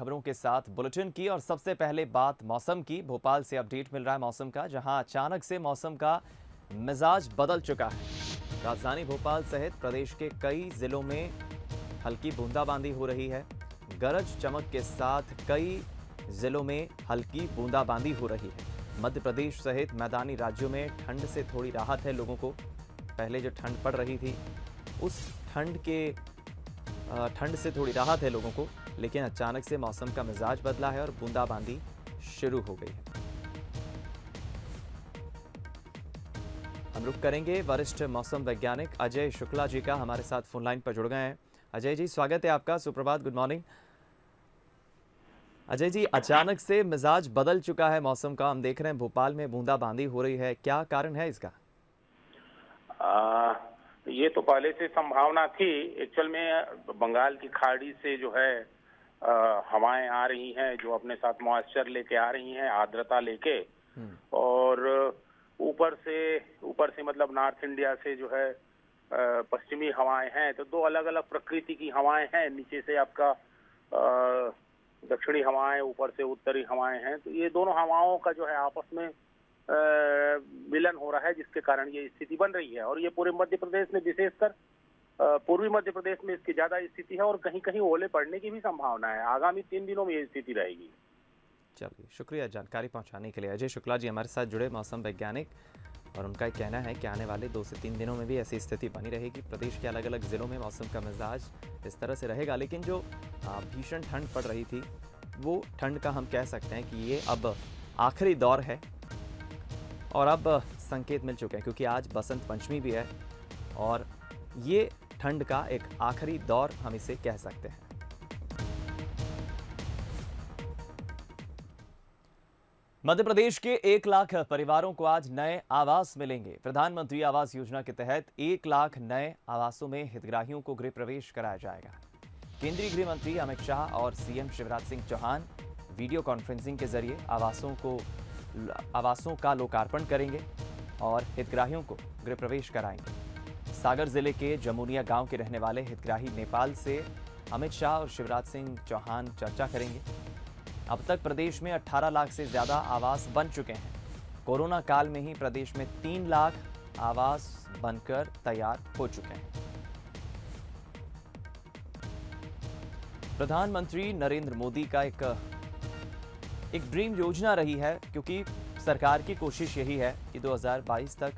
खबरों के साथ बुलेटिन की और सबसे पहले बात मौसम की। भोपाल से अपडेट मिल रहा है मौसम का, जहां अचानक से मौसम का मिजाज बदल चुका है। राजधानी भोपाल सहित प्रदेश के कई जिलों में हल्की बूंदाबांदी हो रही है। गरज चमक के साथ कई जिलों में हल्की बूंदाबांदी हो रही है। मध्य प्रदेश सहित मैदानी राज्यों में ठंड से थोड़ी राहत है लोगों को। पहले जो ठंड पड़ रही थी उस ठंड से थोड़ी राहत है लोगों को, लेकिन अचानक से मौसम का मिजाज बदला है और बूंदाबांदी शुरू हो गई है। हम रुक करेंगे वरिष्ठ मौसम वैज्ञानिक अजय शुक्ला जी का, हमारे साथ फोन लाइन पर जुड़ गए हैं। अजय जी, स्वागत है आपका, सुप्रभात, गुड मॉर्निंग। अजय जी, अचानक से मिजाज बदल चुका है मौसम का, हम देख रहे हैं भोपाल में बूंदाबांदी हो रही है, क्या कारण है इसका? ये तो पहले से संभावना थी। एक्चुअल में बंगाल की खाड़ी से जो है हवाएं आ रही हैं, जो अपने साथ मॉइस्चर लेके आ रही हैं, आर्द्रता लेके, और ऊपर से मतलब नॉर्थ इंडिया से जो है पश्चिमी हवाएं हैं। तो दो अलग अलग प्रकृति की हवाएं हैं। नीचे से आपका दक्षिणी हवाएं, ऊपर से उत्तरी हवाएं हैं। तो ये दोनों हवाओं का जो है आपस में मिलन हो रहा है, जिसके कारण ये स्थिति बन रही है। और ये पूरे मध्य प्रदेश में, विशेषकर पूर्वी मध्य प्रदेश में इसकी ज्यादा स्थिति है और कहीं कहीं ओले पड़ने की भी संभावना है। आगामी 3 दिनों में ये स्थिति रहेगी। चलिए, शुक्रिया जानकारी पहुंचाने के लिए। अजय शुक्ला जी हमारे साथ जुड़े, मौसम वैज्ञानिक, और उनका कहना है कि आने वाले 2 से 3 दिनों में भी ऐसी स्थिति बनी रहेगी। प्रदेश के अलग अलग जिलों में मौसम का मिजाज इस तरह से रहेगा, लेकिन जो भीषण ठंड पड़ रही थी वो ठंड का हम कह सकते हैं कि ये अब आखिरी दौर है और अब संकेत मिल चुके हैं, क्योंकि आज बसंत पंचमी भी है और ये ठंड का एक आखिरी दौर हम इसे कह सकते हैं। मध्य प्रदेश के 1 लाख परिवारों को आज नए आवास मिलेंगे। प्रधानमंत्री आवास योजना के तहत 1 लाख नए आवासों में हितग्राहियों को गृह प्रवेश कराया जाएगा। केंद्रीय गृह मंत्री अमित शाह और CM Shivraj Singh Chouhan video conferencing के जरिए आवासों का लोकार्पण करेंगे और हितग्राहियों को गृह प्रवेश कराएंगे। सागर जिले के जमुनिया गांव के रहने वाले हितग्राही नेपाल से अमित शाह और शिवराज सिंह चौहान चर्चा करेंगे। अब तक प्रदेश में 18 लाख से ज्यादा आवास बन चुके हैं। कोरोना काल में ही प्रदेश में 3 लाख आवास बनकर तैयार हो चुके हैं। प्रधानमंत्री नरेंद्र मोदी का एक ड्रीम योजना रही है, क्योंकि सरकार की कोशिश यही है कि 2022 तक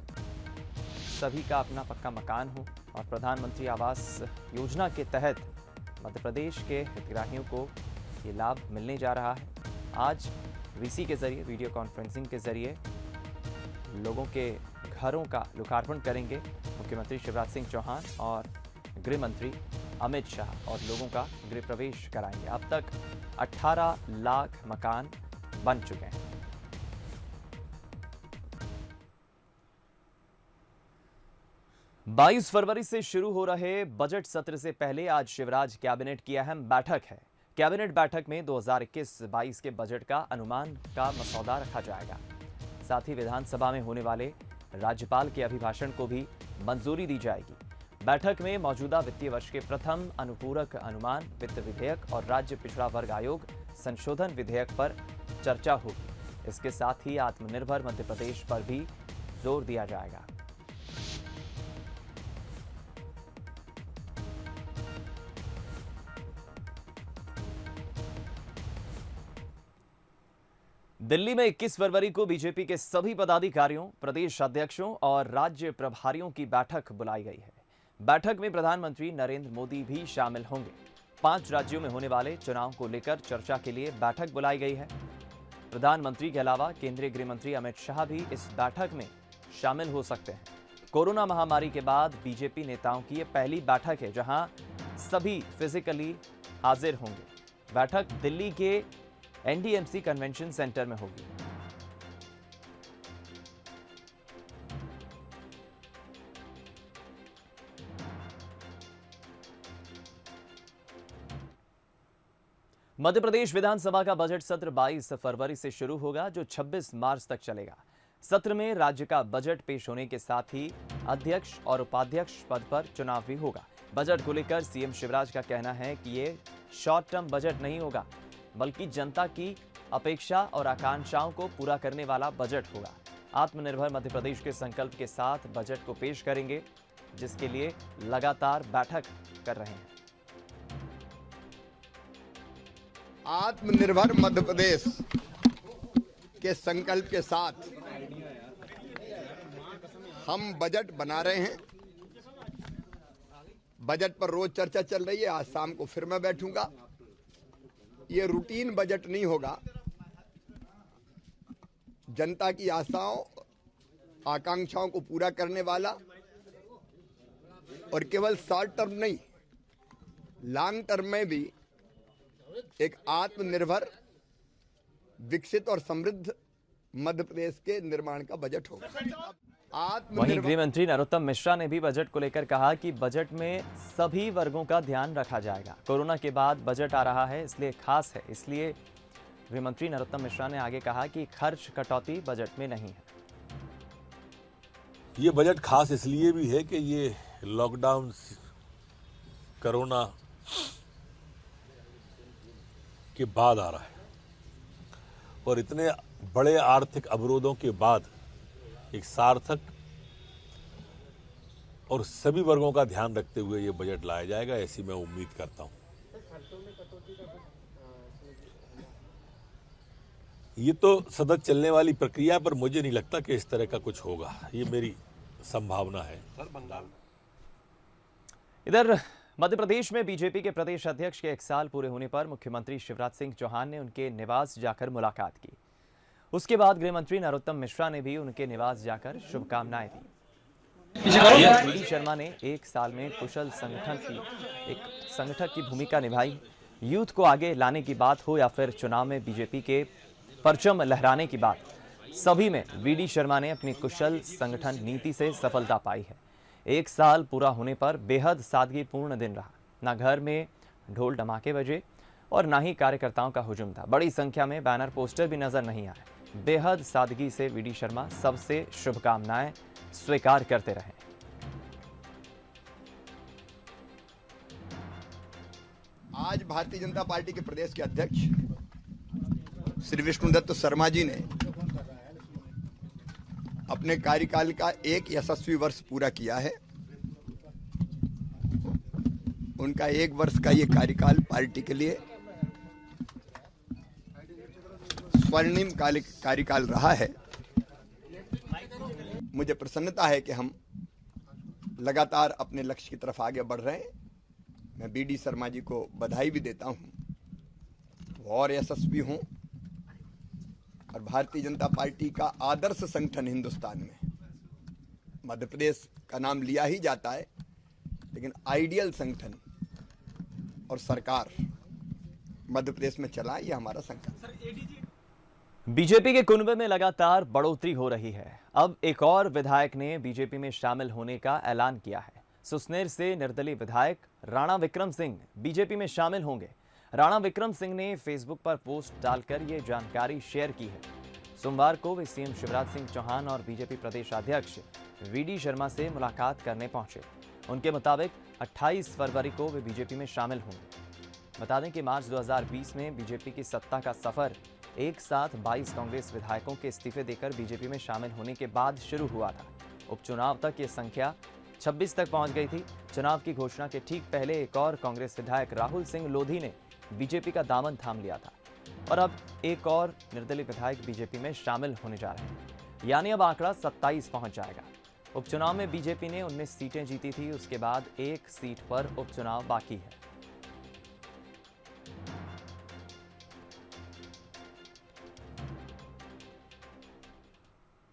सभी का अपना पक्का मकान हो, और प्रधानमंत्री आवास योजना के तहत मध्य प्रदेश के हितग्राहियों को ये लाभ मिलने जा रहा है। आज वीसी के जरिए, वीडियो कॉन्फ्रेंसिंग के जरिए लोगों के घरों का लोकार्पण करेंगे मुख्यमंत्री शिवराज सिंह चौहान और गृह मंत्री अमित शाह, और लोगों का गृह प्रवेश कराएंगे। अब तक 18 लाख मकान बन चुके हैं। बाईस फरवरी से शुरू हो रहे बजट सत्र से पहले आज शिवराज कैबिनेट की अहम बैठक है। कैबिनेट बैठक में 2021-22 के बजट का अनुमान का मसौदा रखा जाएगा। साथ ही विधानसभा में होने वाले राज्यपाल के अभिभाषण को भी मंजूरी दी जाएगी। बैठक में मौजूदा वित्तीय वर्ष के प्रथम अनुपूरक अनुमान, वित्त विधेयक और राज्य पिछड़ा वर्ग आयोग संशोधन विधेयक पर चर्चा होगी। इसके साथ ही आत्मनिर्भर मध्य प्रदेश पर भी जोर दिया जाएगा। दिल्ली में 21 फरवरी को बीजेपी के सभी पदाधिकारियों, प्रदेश अध्यक्षों और राज्य प्रभारियों की बैठक बुलाई गई है। बैठक में प्रधानमंत्री नरेंद्र मोदी भी शामिल होंगे। 5 राज्यों में होने वाले चुनाव को लेकर चर्चा के लिए बैठक बुलाई गई है। प्रधानमंत्री के अलावा केंद्रीय गृह मंत्री अमित शाह भी इस बैठक में शामिल हो सकते हैं। कोरोना महामारी के बाद बीजेपी नेताओं की यह पहली बैठक है जहां सभी फिजिकली हाजिर होंगे। बैठक दिल्ली के एनडीएमसी कन्वेंशन सेंटर में होगी। मध्य प्रदेश विधानसभा का बजट सत्र 22 फरवरी से शुरू होगा, जो 26 मार्च तक चलेगा। सत्र में राज्य का बजट पेश होने के साथ ही अध्यक्ष और उपाध्यक्ष पद पर चुनाव भी होगा। बजट को लेकर सीएम शिवराज का कहना है कि ये शॉर्ट टर्म बजट नहीं होगा, बल्कि जनता की अपेक्षा और आकांक्षाओं को पूरा करने वाला बजट होगा। आत्मनिर्भर मध्य प्रदेश के संकल्प के साथ बजट को पेश करेंगे, जिसके लिए लगातार बैठक कर रहे हैं। आत्मनिर्भर मध्य प्रदेश के संकल्प के साथ हम बजट बना रहे हैं। बजट पर रोज चर्चा चल रही है। आज शाम को फिर मैं बैठूंगा। ये रूटीन बजट नहीं होगा। जनता की आशाओं आकांक्षाओं को पूरा करने वाला और केवल शॉर्ट टर्म नहीं, लॉन्ग टर्म में भी एक आत्मनिर्भर, विकसित और समृद्ध मध्य प्रदेश के निर्माण का बजट होगा। वहीं गृह मंत्री नरोत्तम मिश्रा ने भी बजट को लेकर कहा कि बजट में सभी वर्गों का ध्यान रखा जाएगा। कोरोना के बाद बजट आ रहा है, इसलिए खास है। इसलिए गृह मंत्री नरोत्तम मिश्रा ने आगे कहा कि खर्च कटौती बजट में नहीं है। ये बजट खास इसलिए भी है कि ये लॉकडाउन, कोरोना के बाद आ रहा है और इतने बड़े आर्थिक अवरोधों के बाद एक सार्थक और सभी वर्गों का ध्यान रखते हुए ये बजट लाया जाएगा, ऐसी मैं उम्मीद करता हूं। ये तो सतत चलने वाली प्रक्रिया, पर मुझे नहीं लगता कि इस तरह का कुछ होगा। ये मेरी संभावना है। इधर मध्य प्रदेश में बीजेपी के प्रदेश अध्यक्ष के 1 साल पूरे होने पर मुख्यमंत्री शिवराज सिंह चौहान ने उनके निवास जाकर मुलाकात की। उसके बाद गृह मंत्री नरोत्तम मिश्रा ने भी उनके निवास जाकर शुभकामनाएं दी। वीडी शर्मा ने 1 साल में कुशल संगठक की भूमिका निभाई। यूथ को आगे लाने की बात हो या फिर चुनाव में बीजेपी के परचम लहराने की बात, सभी में वीडी शर्मा ने अपनी कुशल संगठन नीति से सफलता पाई है। 1 साल पूरा होने पर बेहद सादगीपूर्ण दिन रहा। ना घर में ढोल धमाके बजे और ना ही कार्यकर्ताओं का हुजूम था। बड़ी संख्या में बैनर पोस्टर भी नजर नहीं आए। बेहद सादगी से वीडी शर्मा सबसे शुभकामनाएं स्वीकार करते रहे। आज भारतीय जनता पार्टी के प्रदेश के अध्यक्ष श्री विष्णुदत्त शर्मा जी ने अपने कार्यकाल का एक यशस्वी वर्ष पूरा किया है। उनका 1 वर्ष का ये कार्यकाल पार्टी के लिए स्वर्णिम कार्यकाल रहा है। मुझे प्रसन्नता है कि हम लगातार अपने लक्ष्य की तरफ आगे बढ़ रहे हैं। मैं वीडी शर्मा जी को बधाई भी देता हूं। वो और यशस्वी हों और भारतीय जनता पार्टी का आदर्श संगठन हिंदुस्तान में, मध्य प्रदेश का नाम लिया ही जाता है, लेकिन आइडियल संगठन और सरकार मध्य प्रदेश में चला, यह हमारा संकल्प। बीजेपी के कुनबे में लगातार बढ़ोतरी हो रही है। अब एक और विधायक ने बीजेपी में शामिल होने का ऐलान किया है। सुसनेर से निर्दलीय विधायक राणा विक्रम सिंह बीजेपी में शामिल होंगे। राणा विक्रम सिंह ने फेसबुक पर पोस्ट डालकर ये जानकारी शेयर की है। सोमवार को वे सीएम शिवराज सिंह चौहान और बीजेपी प्रदेश अध्यक्ष वीडी शर्मा से मुलाकात करने पहुंचे। उनके मुताबिक 28 फरवरी को वे बीजेपी में शामिल होंगे। बता दें कि मार्च 2020 में बीजेपी की सत्ता का सफर एक साथ 22 कांग्रेस विधायकों के इस्तीफे देकर बीजेपी में शामिल होने के बाद शुरू हुआ था। उपचुनाव तक ये संख्या 26 तक पहुंच गई थी। चुनाव की घोषणा के ठीक पहले एक और कांग्रेस विधायक राहुल सिंह लोधी ने बीजेपी का दामन थाम लिया था और अब एक और निर्दलीय विधायक बीजेपी में शामिल होने जा रहे हैं, यानी अब आंकड़ा 27 पहुंच जाएगा। उपचुनाव में बीजेपी ने 19 सीटें जीती थी। उसके बाद 1 सीट पर उपचुनाव बाकी है।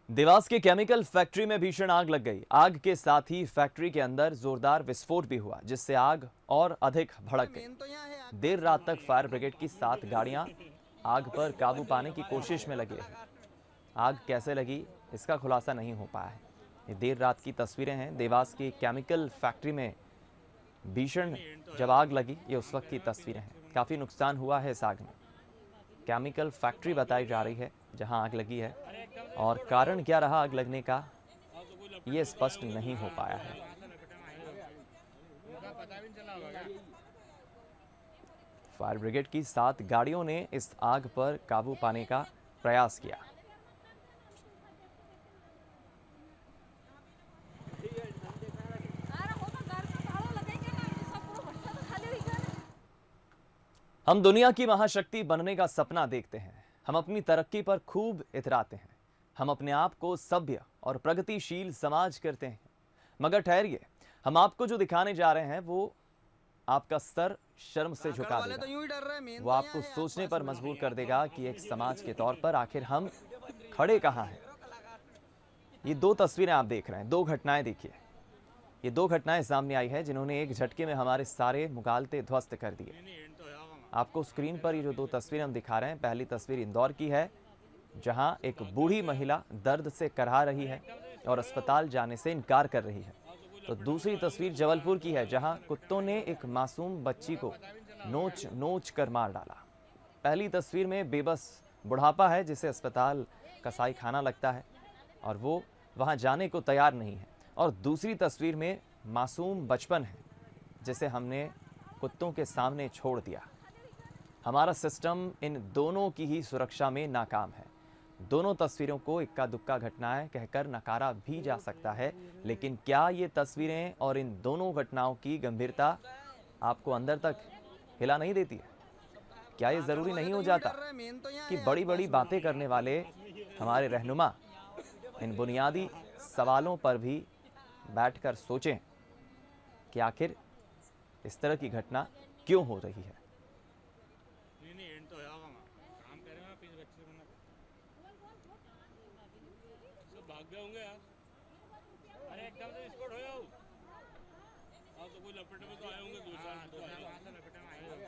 देवास के केमिकल फैक्ट्री में भीषण आग लग गई। आग के साथ ही फैक्ट्री के अंदर जोरदार विस्फोट भी हुआ, जिससे आग और अधिक भड़क गई। देर रात तक फायर ब्रिगेड की 7 गाड़ियां आग पर काबू पाने की कोशिश में लगी रही। आग कैसे लगी, इसका खुलासा नहीं हो पाया है। ये देर रात की तस्वीरें हैं। देवास की केमिकल फैक्ट्री में भीषण जब आग लगी, ये उस वक्त की तस्वीरें हैं। काफ़ी नुकसान हुआ है इस आग में। केमिकल फैक्ट्री बताई जा रही है जहां आग लगी है, और कारण क्या रहा आग लगने का, ये स्पष्ट नहीं हो पाया है। फायर ब्रिगेड की 7 गाड़ियों ने इस आग पर काबू पाने का प्रयास किया। हम दुनिया की महाशक्ति बनने का सपना देखते हैं। हम अपनी तरक्की पर खूब इतराते हैं। हम अपने आप को सभ्य और प्रगतिशील समाज करते हैं। मगर ठहरिए, हम आपको जो दिखाने जा रहे हैं वो आपका सर शर्म से झुका देगा। वो आपको सोचने पर मजबूर कर देगा कि एक समाज के तौर पर आखिर हम खड़े कहाँ हैं। ये 2 तस्वीरें आप देख रहे हैं, 2 घटनाएं देखिए। ये 2 घटनाएं सामने आई है जिन्होंने एक झटके में हमारे सारे मुगालते ध्वस्त कर दिए। आपको स्क्रीन पर ये जो 2 तस्वीरें हम दिखा रहे हैं, पहली तस्वीर इंदौर की है जहां एक बूढ़ी महिला दर्द से कराह रही है और अस्पताल जाने से इनकार कर रही है। तो दूसरी तस्वीर जबलपुर की है जहां कुत्तों ने एक मासूम बच्ची को नोच नोच कर मार डाला। पहली तस्वीर में बेबस बुढ़ापा है जिसे अस्पताल कसाई खाना लगता है और वो वहां जाने को तैयार नहीं है, और दूसरी तस्वीर में मासूम बचपन है जिसे हमने कुत्तों के सामने छोड़ दिया। हमारा सिस्टम इन दोनों की ही सुरक्षा में नाकाम है। दोनों तस्वीरों को इक्का दुक्का घटनाएं कहकर नकारा भी जा सकता है, लेकिन क्या ये तस्वीरें और इन दोनों घटनाओं की गंभीरता आपको अंदर तक हिला नहीं देती है? क्या ये ज़रूरी नहीं हो जाता कि बड़ी बड़ी बातें करने वाले हमारे रहनुमा इन बुनियादी सवालों पर भी बैठकर सोचें कि आखिर इस तरह की घटना क्यों हो रही है? होंगे यार, अरे एकदम से विस्फोट हो जाओ। तो कोई लपेटे में तो आए होंगे, 2 साल लपेटे में आए होंगे।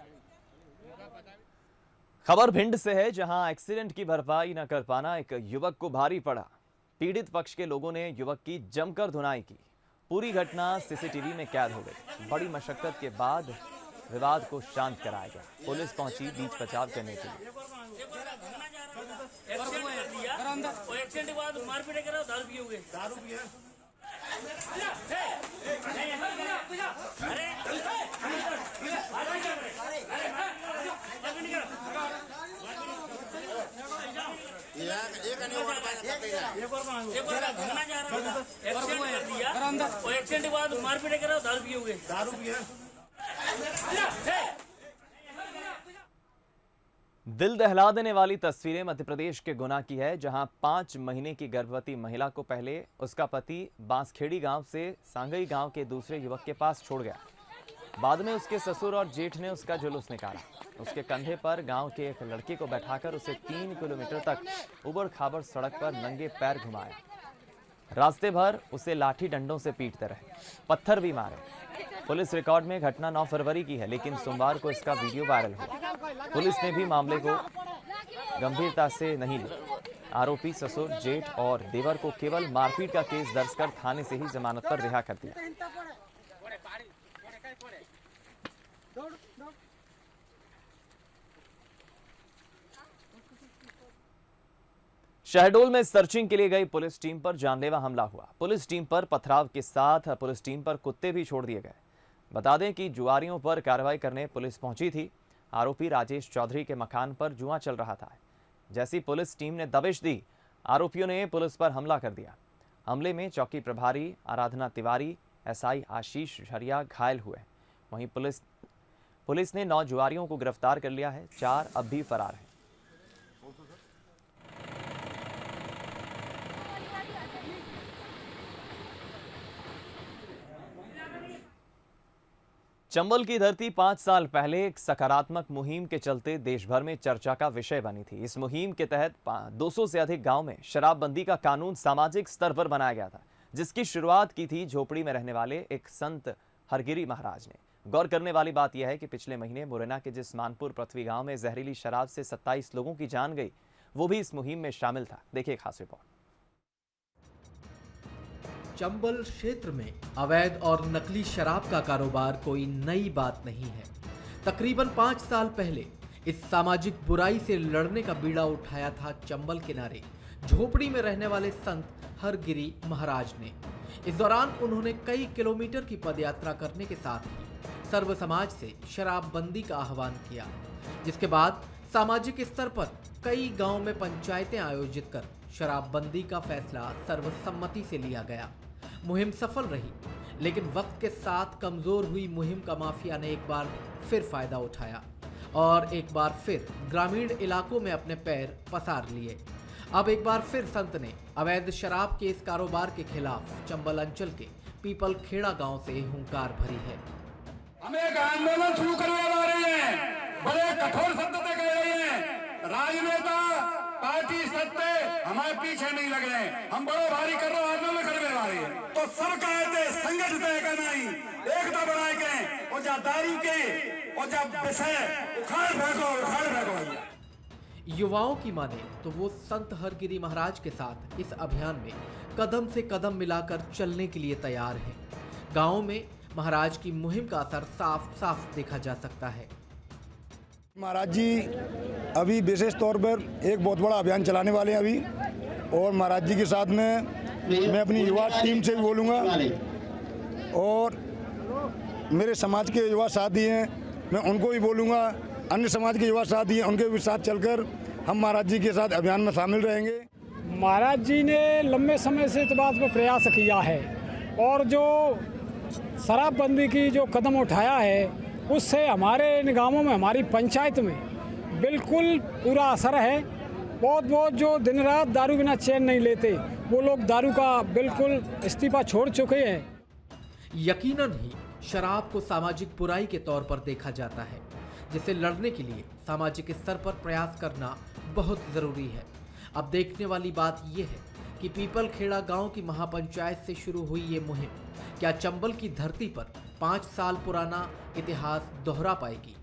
खबर भिंड से है जहां एक्सीडेंट की भरपाई न कर पाना एक युवक को भारी पड़ा। पीड़ित पक्ष के लोगों ने युवक की जमकर धुनाई की। पूरी घटना सीसीटीवी में कैद हो गई। बड़ी मशक्कत के बाद विवाद को शांत कराया गया। पुलिस पहुंची बीच बचाव करने के लिए। एक्सीडेंट के बाद मारपीट करा, दारू पियोगे? दारू पिए। एक्सीडेंट के बाद मारपीट करा, दारू पियोगे? दारू पिए। दिल दहला देने वाली तस्वीरें मध्य प्रदेश के गुना की है जहां 5 महीने की गर्भवती महिला को पहले उसका पति बांसखेड़ी गांव से सांगई गांव के दूसरे युवक के पास छोड़ गया। बाद में उसके ससुर और जेठ ने उसका जुलूस निकाला। उसके कंधे पर गांव के एक लड़के को बैठाकर उसे 3 किलोमीटर तक उबड़ खाबड़ सड़क पर नंगे पैर घुमाया। रास्ते भर उसे लाठी डंडों से पीटते रहे, पत्थर भी मारे। पुलिस रिकॉर्ड में घटना 9 फरवरी की है, लेकिन सोमवार को इसका वीडियो वायरल हुआ। पुलिस ने भी मामले को गंभीरता से नहीं लिया। आरोपी ससुर, जेठ और देवर को केवल मारपीट का केस दर्ज कर थाने से ही जमानत पर रिहा कर दिया। शहडोल में सर्चिंग के लिए गई पुलिस टीम पर जानलेवा हमला हुआ। पुलिस टीम पर पथराव के साथ पुलिस टीम पर कुत्ते भी छोड़ दिए गए। बता दें कि जुआरियों पर कार्रवाई करने पुलिस पहुंची थी। आरोपी राजेश चौधरी के मकान पर जुआ चल रहा था। जैसी पुलिस टीम ने दबिश दी, आरोपियों ने पुलिस पर हमला कर दिया। हमले में चौकी प्रभारी आराधना तिवारी, एसआई आशीष झरिया घायल हुए। वहीं पुलिस ने 9 जुआरियों को गिरफ्तार कर लिया है। 4 अब भी फरार हैं। चंबल की धरती 5 साल पहले एक सकारात्मक मुहिम के चलते देश भर में चर्चा का विषय बनी थी। इस मुहिम के तहत 200 से अधिक गांव में शराबबंदी का कानून सामाजिक स्तर पर बनाया गया था, जिसकी शुरुआत की थी झोपड़ी में रहने वाले एक संत हरगिरी महाराज ने। गौर करने वाली बात यह है कि पिछले महीने मुरैना के जिस मानपुर पृथ्वी गांव में जहरीली शराब से 27 लोगों की जान गई, वो भी इस मुहिम में शामिल था। देखिए खास रिपोर्ट। चंबल क्षेत्र में अवैध और नकली शराब का कारोबार कोई नई बात नहीं है। तकरीबन 5 साल पहले इस सामाजिक बुराई से लड़ने का बीड़ा उठाया था चंबल किनारे झोपड़ी में रहने वाले संत हरगिरी महाराज ने। इस दौरान उन्होंने कई किलोमीटर की पदयात्रा करने के साथ ही सर्व समाज से शराबबंदी का आह्वान किया, जिसके बाद सामाजिक स्तर पर कई गांव में पंचायतें आयोजित कर शराबबंदी का फैसला सर्वसम्मति से लिया गया। मुहिम सफल रही, लेकिन वक्त के साथ कमजोर हुई मुहिम का माफिया ने एक बार फिर फायदा उठाया और एक बार फिर ग्रामीण इलाकों में अपने पैर पसार लिए। अब एक बार फिर संत ने अवैध शराब के इस कारोबार के खिलाफ चंबल अंचल के पीपल खेड़ा गांव से हुंकार भरी है। हम एक आंदोलन शुरू करने वाले हैं, बड़े कठोर शब्द से कह रहे हैं, राजनेता पार्टी स्तर पे हमारे पीछे नहीं लग रहे, हम बड़े भारी कर रहे आंदोलन करने वाले हैं। तो सरकार संगठित है नहीं, एकता बनाए गए और जा दारू के और जब विषय उखाड़ फेंको। युवाओं की माने तो वो संत हरगिरी महाराज के साथ इस अभियान में कदम से कदम मिलाकर चलने के लिए तैयार हैं। गाँव में महाराज की मुहिम का असर साफ साफ देखा जा सकता है। महाराज जी अभी विशेष तौर पर एक बहुत बड़ा अभियान चलाने वाले हैं अभी, और महाराज जी के साथ में मैं अपनी युवा टीम से भी बोलूँगा और मेरे समाज के युवा साथी हैं, मैं उनको भी बोलूँगा, अन्य समाज के युवा साथी हैं, उनके भी साथ चलकर हम महाराज जी के साथ अभियान में शामिल रहेंगे। महाराज जी ने लंबे समय से इस बात पर प्रयास किया है और जो शराबबंदी की जो कदम उठाया है उससे हमारे इन गांवों में, हमारी पंचायत में बिल्कुल पूरा असर है। बहुत जो दिन रात दारू बिना चैन नहीं लेते, वो लोग दारू का बिल्कुल इस्तीफा छोड़ चुके हैं। यकीनन ही शराब को सामाजिक बुराई के तौर पर देखा जाता है, जिसे लड़ने के लिए सामाजिक स्तर पर प्रयास करना बहुत जरूरी है। अब देखने वाली बात यह है कि पीपल खेड़ा गांव की महापंचायत से शुरू हुई ये मुहिम क्या चंबल की धरती पर 5 साल पुराना इतिहास दोहरा पाएगी।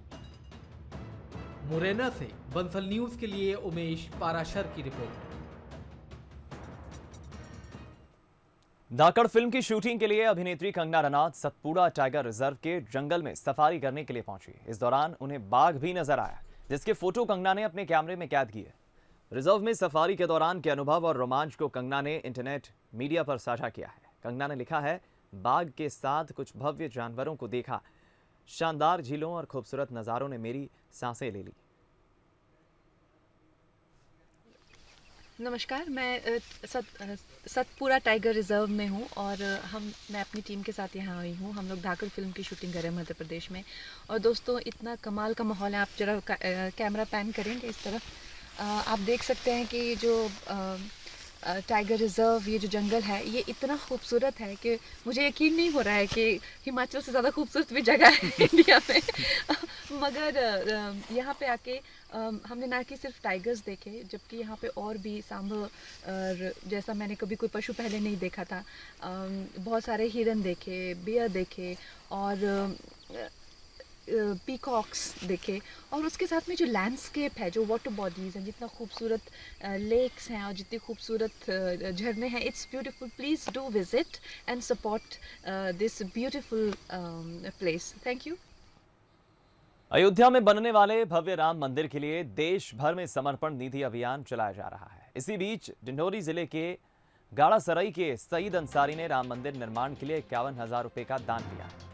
मुरैना से बंसल न्यूज के लिए उमेश पाराशर की रिपोर्ट। धाकड़ फिल्म की शूटिंग के लिए अभिनेत्री कंगना रनौत सतपुड़ा टाइगर रिजर्व के जंगल में सफारी करने के लिए पहुंची। इस दौरान उन्हें बाघ भी नजर आया, जिसके फोटो कंगना ने अपने कैमरे में कैद किए। रिजर्व में सफारी के दौरान के अनुभव और रोमांच को कंगना ने इंटरनेट मीडिया पर साझा किया है। कंगना ने लिखा है, बाघ के साथ कुछ भव्य जानवरों को देखा, शानदार झीलों और खूबसूरत नज़ारों ने मेरी सांसें ले ली। नमस्कार, मैं सतपुड़ा टाइगर रिजर्व में हूँ और मैं अपनी टीम के साथ यहाँ आई हूँ। हम लोग धाकड़ फिल्म की शूटिंग कर रहे हैं मध्य प्रदेश में। और दोस्तों, इतना कमाल का माहौल है। आप जरा कैमरा पैन करेंगे इस तरफ, आप देख सकते हैं कि जो टाइगर रिजर्व, ये जो जंगल है, ये इतना खूबसूरत है कि मुझे यकीन नहीं हो रहा है कि हिमाचल से ज़्यादा खूबसूरत भी जगह है इंडिया में। मगर यहाँ पे आके हमने ना कि सिर्फ टाइगर्स देखे, जबकि यहाँ पे और भी सांभर, जैसा मैंने कभी कोई पशु पहले नहीं देखा था, बहुत सारे हिरन देखे, बियर देखे और पीकॉक्स देखे। और उसके साथ में जो लैंडस्केप है, जो वाटर बॉडीज़ हैं, जितना खूबसूरत लेक्स हैं और जितनी खूबसूरत झरने हैं, it's beautiful. Please do visit and support this beautiful place. Thank you. Ayodhya में बनने वाले भव्य राम मंदिर के लिए देश भर में समर्पण निधि अभियान चलाया जा रहा है। इसी बीच डिंडोरी जिले के गाड़ासराई के सईद अंसारी ने राम मंदिर निर्माण के लिए 51,000 रुपए का दान दिया है।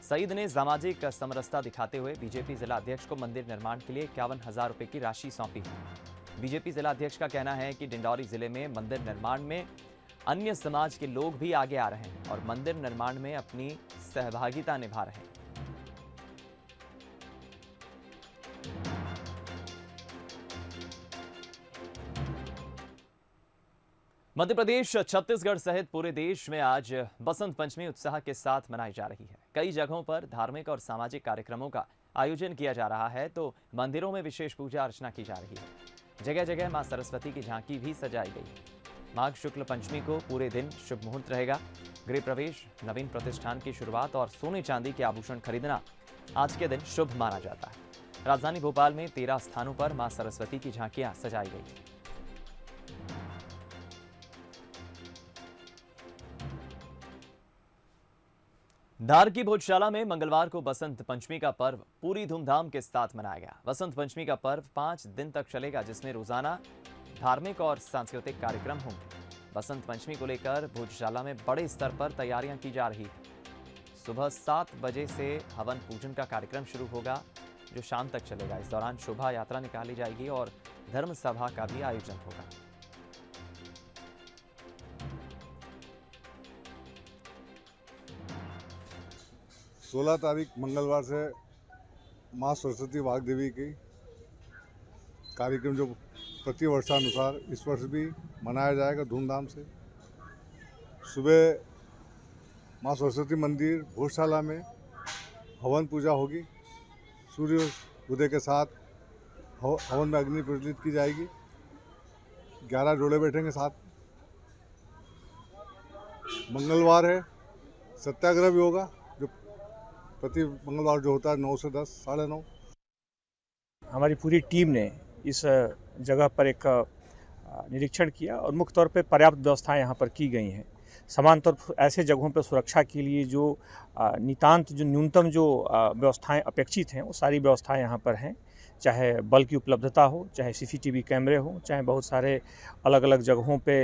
सईद ने सामाजिक समरसता दिखाते हुए बीजेपी जिला अध्यक्ष को मंदिर निर्माण के लिए 51,000 रुपए की राशि सौंपी है। बीजेपी जिला अध्यक्ष का कहना है कि डिंडोरी जिले में मंदिर निर्माण में अन्य समाज के लोग भी आगे आ रहे हैं और मंदिर निर्माण में अपनी सहभागिता निभा रहे हैं। मध्य प्रदेश, छत्तीसगढ़ सहित पूरे देश में आज बसंत पंचमी उत्साह के साथ मनाई जा रही है। कई जगहों पर धार्मिक और सामाजिक कार्यक्रमों का आयोजन किया जा रहा है, तो मंदिरों में विशेष पूजा अर्चना की जा रही है। जगह जगह मां सरस्वती की झांकी भी सजाई गई है। माघ शुक्ल पंचमी को पूरे दिन शुभ मुहूर्त रहेगा। गृह प्रवेश, नवीन प्रतिष्ठान की शुरुआत और सोने चांदी के आभूषण खरीदना आज के दिन शुभ माना जाता है। राजधानी भोपाल में 13 स्थानों पर मां सरस्वती की झांकियां सजाई गई। धार की भोजशाला में मंगलवार को बसंत पंचमी का पर्व पूरी धूमधाम के साथ मनाया गया। बसंत पंचमी का पर्व 5 दिन तक चलेगा, जिसमें रोजाना धार्मिक और सांस्कृतिक कार्यक्रम होंगे। बसंत पंचमी को लेकर भोजशाला में बड़े स्तर पर तैयारियां की जा रही हैं। सुबह 7 बजे से हवन पूजन का कार्यक्रम शुरू होगा, जो शाम तक चलेगा। इस दौरान शोभा यात्रा निकाली जाएगी और धर्म सभा का भी आयोजन होगा। सोलह तारीख मंगलवार से माँ सरस्वती वाग्देवी की कार्यक्रम जो प्रति वर्षानुसार इस वर्ष भी मनाया जाएगा धूमधाम से। सुबह माँ सरस्वती मंदिर भोजशाला में हवन पूजा होगी। सूर्य उदय के साथ हवन में अग्नि प्रज्वलित की जाएगी। 11 जोड़े बैठेंगे साथ। मंगलवार है, सत्याग्रह भी होगा, जो प्रति मंगलवार जो होता है 9 से 10, 9:30। हमारी पूरी टीम ने इस जगह पर एक निरीक्षण किया और मुख्य तौर पे पर्याप्त व्यवस्थाएं यहाँ पर की गई हैं। समान तौर पर ऐसे जगहों पर सुरक्षा के लिए जो न्यूनतम जो व्यवस्थाएं अपेक्षित हैं, वो सारी व्यवस्थाएं यहाँ पर हैं। चाहे बल की उपलब्धता हो, चाहे सीसीटीवी कैमरे हो, चाहे बहुत सारे अलग अलग जगहों पे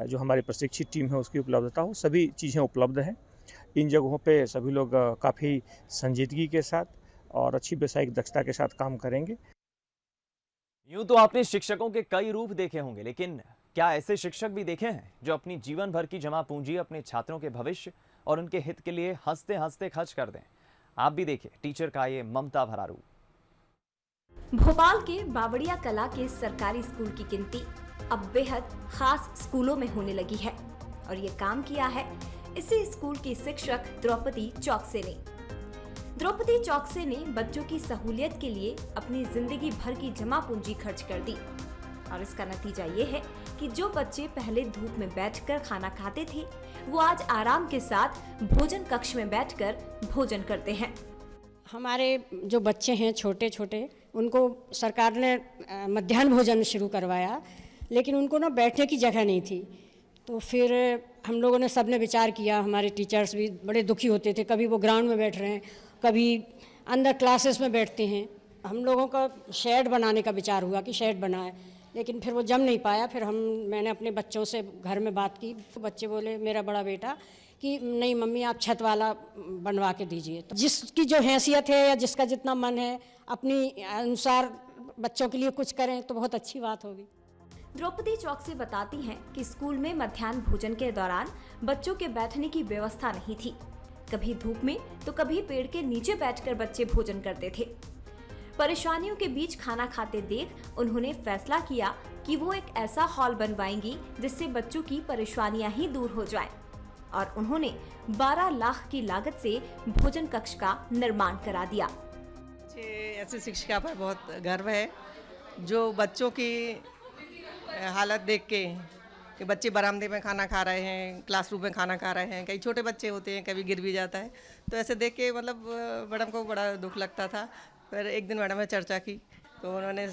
जो हमारी प्रशिक्षित टीम है उसकी उपलब्धता हो, सभी चीज़ें उपलब्ध हैं। इन जगहों पे सभी लोग काफ़ी संजीदगी के साथ और अच्छी व्यावसायिक दक्षता के साथ काम करेंगे। यूं तो आपने शिक्षकों के कई रूप देखे होंगे, लेकिन क्या ऐसे शिक्षक भी देखे हैं जो अपनी जीवन भर की जमा पूंजी अपने छात्रों के भविष्य और उनके हित के लिए हंसते हंसते खर्च कर दें? आप भी देखिए टीचर का ये ममता भरा रूप। भोपाल के बावड़िया कला के सरकारी स्कूल की गिनती अब बेहद खास स्कूलों में होने लगी है और ये काम किया है इसी स्कूल की शिक्षक द्रौपदी चौकसे ने। द्रौपदी चौकसे ने बच्चों की सहूलियत के लिए अपनी जिंदगी भर की जमा पूंजी खर्च कर दी और इसका नतीजा ये है कि जो बच्चे पहले धूप में बैठकर खाना खाते थे, वो आज आराम के साथ भोजन कक्ष में बैठकर भोजन करते हैं। हमारे जो बच्चे हैं छोटे छोटे, उनको सरकार ने मध्याह्न भोजन शुरू करवाया, लेकिन उनको ना बैठने की जगह नहीं थी। तो फिर हम लोगों ने सबने विचार किया, हमारे टीचर्स भी बड़े दुखी होते थे, कभी वो ग्राउंड में बैठ रहे हैं, कभी अंदर क्लासेस में बैठते हैं। हम लोगों का शेड बनाने का विचार हुआ कि शेड बनाए, लेकिन फिर वो जम नहीं पाया। फिर मैंने अपने बच्चों से घर में बात की, तो बच्चे बोले, मेरा बड़ा बेटा, कि नहीं मम्मी आप छत वाला बनवा के दीजिए। तो जिसकी जो हैसियत है या जिसका जितना मन है, अपनी अनुसार बच्चों के लिए कुछ करें तो बहुत अच्छी बात होगी। द्रौपदी चौकसे बताती हैं कि स्कूल में मध्याह्न भोजन के दौरान बच्चों के बैठने की व्यवस्था नहीं थी। कभी धूप में तो कभी पेड़ के नीचे बैठकर बच्चे भोजन करते थे। परेशानियों के बीच खाना खाते देख उन्होंने फैसला किया कि वो एक ऐसा हॉल बनवाएंगी जिससे बच्चों की परेशानियां ही दूर हो जाएं। और उन्होंने 12 लाख की लागत से भोजन कक्ष का निर्माण करा दिया। ऐसी शिक्षिका पर बहुत गर्व है जो बच्चों की हालत देख के, कि बच्चे बरामदे में खाना खा रहे हैं, क्लासरूम में खाना खा रहे हैं, कई छोटे बच्चे होते हैं, कभी गिर भी जाता है, तो ऐसे देख के मतलब मैडम को बड़ा दुख लगता था। फिर एक दिन मैडम ने चर्चा की तो उन्होंने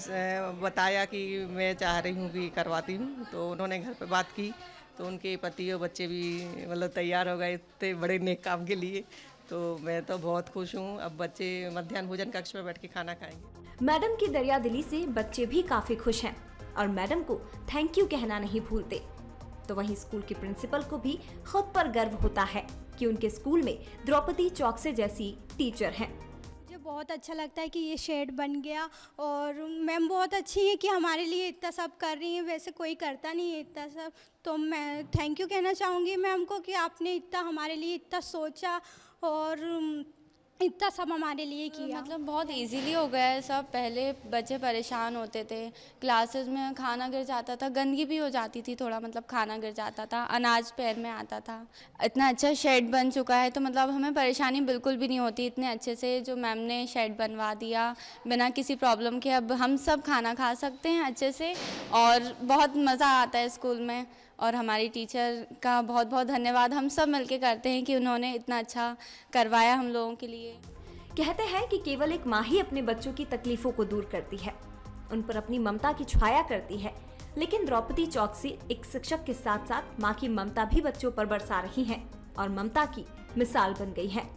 बताया कि मैं चाह रही हूँ कि करवाती हूँ। तो उन्होंने घर पे बात की तो उनके पति और बच्चे भी मतलब तैयार हो गए इतने बड़े नेक काम के लिए। तो मैं तो बहुत खुश हूँ, अब बच्चे मध्याह्न भोजन कक्ष में बैठ के खाना खाएंगे। मैडम की दरियादिली से बच्चे भी काफी खुश हैं और मैडम को थैंक यू कहना नहीं भूलते। तो वहीं स्कूल की प्रिंसिपल को भी खुद पर गर्व होता है कि उनके स्कूल में द्रौपदी चौकसे जैसी टीचर हैं। मुझे बहुत अच्छा लगता है कि ये शेड बन गया और मैम बहुत अच्छी है कि हमारे लिए इतना सब कर रही हैं, वैसे कोई करता नहीं है इतना सब। तो मैं थैंक यू कहना चाहूँगी मैम को कि आपने इतना हमारे लिए इतना सोचा और इतना सब हमारे लिए किया। मतलब बहुत इजीली हो गया है सब। पहले बच्चे परेशान होते थे, क्लासेस में खाना गिर जाता था, गंदगी भी हो जाती थी थोड़ा, मतलब खाना गिर जाता था, अनाज पैर में आता था। इतना अच्छा शेड बन चुका है तो मतलब हमें परेशानी बिल्कुल भी नहीं होती। इतने अच्छे से जो मैम ने शेड बनवा दिया बिना किसी प्रॉब्लम के, अब हम सब खाना खा सकते हैं अच्छे से और बहुत मज़ा आता है स्कूल में। और हमारी टीचर का बहुत बहुत धन्यवाद हम सब मिलके करते हैं कि उन्होंने इतना अच्छा करवाया हम लोगों के लिए। कहते हैं कि केवल एक माँ ही अपने बच्चों की तकलीफों को दूर करती है, उन पर अपनी ममता की छाया करती है। लेकिन द्रौपदी चौकसे एक शिक्षक के साथ साथ माँ की ममता भी बच्चों पर बरसा रही है और ममता की मिसाल बन गई है।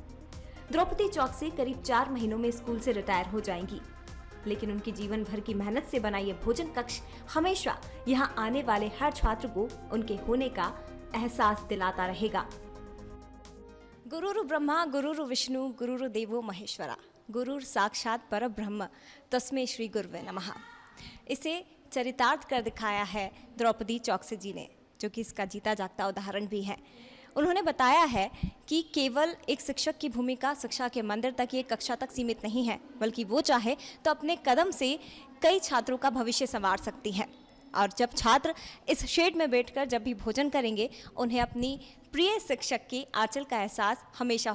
द्रौपदी चौकसे करीब 4 महीनों में स्कूल से रिटायर हो जाएंगी, लेकिन उनकी जीवन भर की मेहनत से बना ये भोजन कक्ष हमेशा यहाँ आने वाले हर छात्र को उनके होने का एहसास दिलाता रहेगा। गुरुरु ब्रह्मा गुरुरु विष्णु गुरुरु देवो महेश्वरा गुरुर साक्षात परब्रह्म तस्मै श्री गुरुवे नमः। इसे चरितार्थ कर दिखाया है द्रौपदी चौकसी जी ने, जो कि इसका जीता जागता उदाहरण भी है। उन्होंने बताया है कि केवल एक शिक्षक की भूमिका शिक्षा के मंदिर तक, ये कक्षा तक सीमित नहीं है, बल्कि वो चाहे तो अपने कदम से कई छात्रों का भविष्य संवार सकती है। और जब छात्र इस शेड में बैठकर जब भी भोजन करेंगे, उन्हें अपनी प्रिय शिक्षक के आंचल का एहसास हमेशा